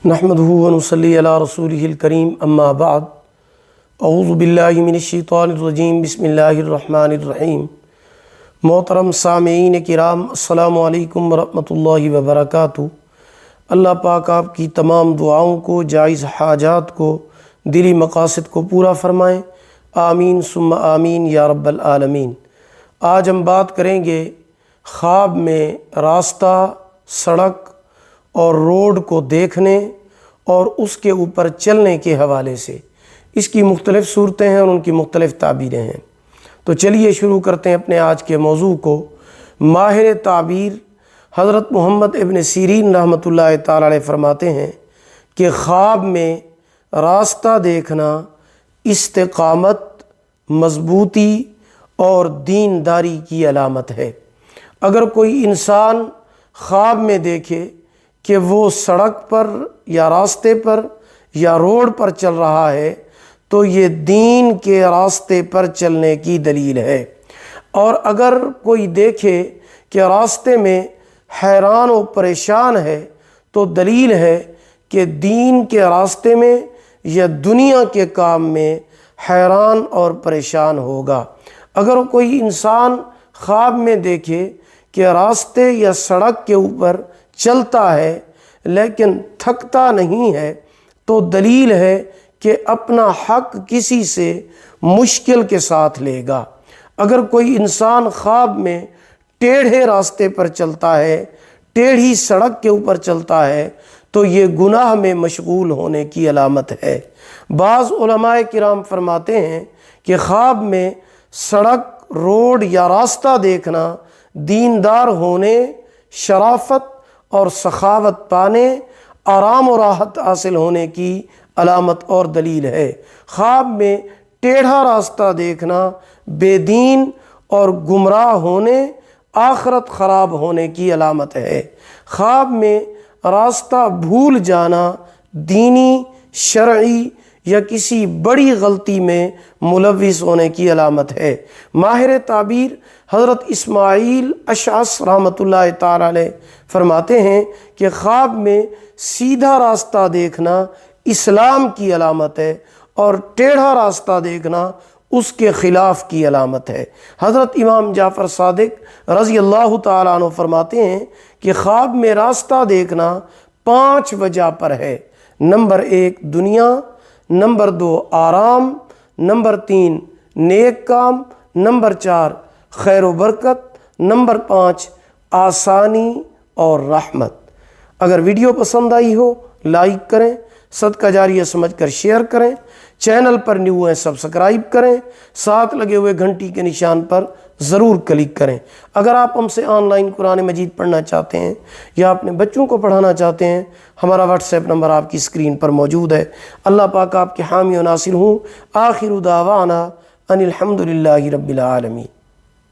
نحمدہ ونصلی علی رسولہ الکریم اما بعد اعوذ باللہ من الشیطان الرجیم بسم اللہ الرحمن الرحیم۔ محترم سامعین کرام، السلام علیکم ورحمۃ اللہ وبرکاتہ۔ اللہ پاک آپ کی تمام دعاؤں کو، جائز حاجات کو، دلی مقاصد کو پورا فرمائیں، آمین ثم آمین یا رب العالمین۔ آج ہم بات کریں گے خواب میں راستہ، سڑک اور روڈ کو دیکھنے اور اس کے اوپر چلنے کے حوالے سے۔ اس کی مختلف صورتیں ہیں اور ان کی مختلف تعبیریں ہیں۔ تو چلیے شروع کرتے ہیں اپنے آج کے موضوع کو۔ ماہر تعبیر حضرت محمد ابن سیرین رحمۃ اللہ تعالی علیہ فرماتے ہیں کہ خواب میں راستہ دیکھنا استقامت، مضبوطی اور دینداری کی علامت ہے۔ اگر کوئی انسان خواب میں دیکھے کہ وہ سڑک پر یا راستے پر یا روڈ پر چل رہا ہے تو یہ دین کے راستے پر چلنے کی دلیل ہے۔ اور اگر کوئی دیکھے کہ راستے میں حیران و پریشان ہے تو دلیل ہے کہ دین کے راستے میں یا دنیا کے کام میں حیران اور پریشان ہوگا۔ اگر کوئی انسان خواب میں دیکھے کہ راستے یا سڑک کے اوپر چلتا ہے لیکن تھکتا نہیں ہے تو دلیل ہے کہ اپنا حق کسی سے مشکل کے ساتھ لے گا۔ اگر کوئی انسان خواب میں ٹیڑھے راستے پر چلتا ہے، ٹیڑھی سڑک کے اوپر چلتا ہے تو یہ گناہ میں مشغول ہونے کی علامت ہے۔ بعض علماء کرام فرماتے ہیں کہ خواب میں سڑک، روڈ یا راستہ دیکھنا دیندار ہونے، شرافت اور سخاوت پانے، آرام و راحت حاصل ہونے کی علامت اور دلیل ہے۔ خواب میں ٹیڑھا راستہ دیکھنا بے دین اور گمراہ ہونے، آخرت خراب ہونے کی علامت ہے۔ خواب میں راستہ بھول جانا دینی، شرعی یا کسی بڑی غلطی میں ملوث ہونے کی علامت ہے۔ ماہر تعبیر حضرت اسماعیل اشعث رحمۃ اللہ تعالی علیہ فرماتے ہیں کہ خواب میں سیدھا راستہ دیکھنا اسلام کی علامت ہے اور ٹیڑھا راستہ دیکھنا اس کے خلاف کی علامت ہے۔ حضرت امام جعفر صادق رضی اللہ تعالیٰ عنہ فرماتے ہیں کہ خواب میں راستہ دیکھنا 5 وجہ پر ہے۔ نمبر 1 دنیا، نمبر 2 آرام، نمبر 3 نیک کام، نمبر 4 خیر و برکت، نمبر 5 آسانی اور رحمت۔ اگر ویڈیو پسند آئی ہو لائک کریں، صدقہ جاریہ سمجھ کر شیئر کریں، چینل پر نیو ہیں سبسکرائب کریں، ساتھ لگے ہوئے گھنٹی کے نشان پر ضرور کلک کریں۔ اگر آپ ہم سے آن لائن قرآن مجید پڑھنا چاہتے ہیں یا اپنے بچوں کو پڑھانا چاہتے ہیں، ہمارا واٹس ایپ نمبر آپ کی اسکرین پر موجود ہے۔ اللہ پاک آپ کے حامی و ناصر ہوں۔ آخر دعوانا ان الحمد للہ رب العالمین۔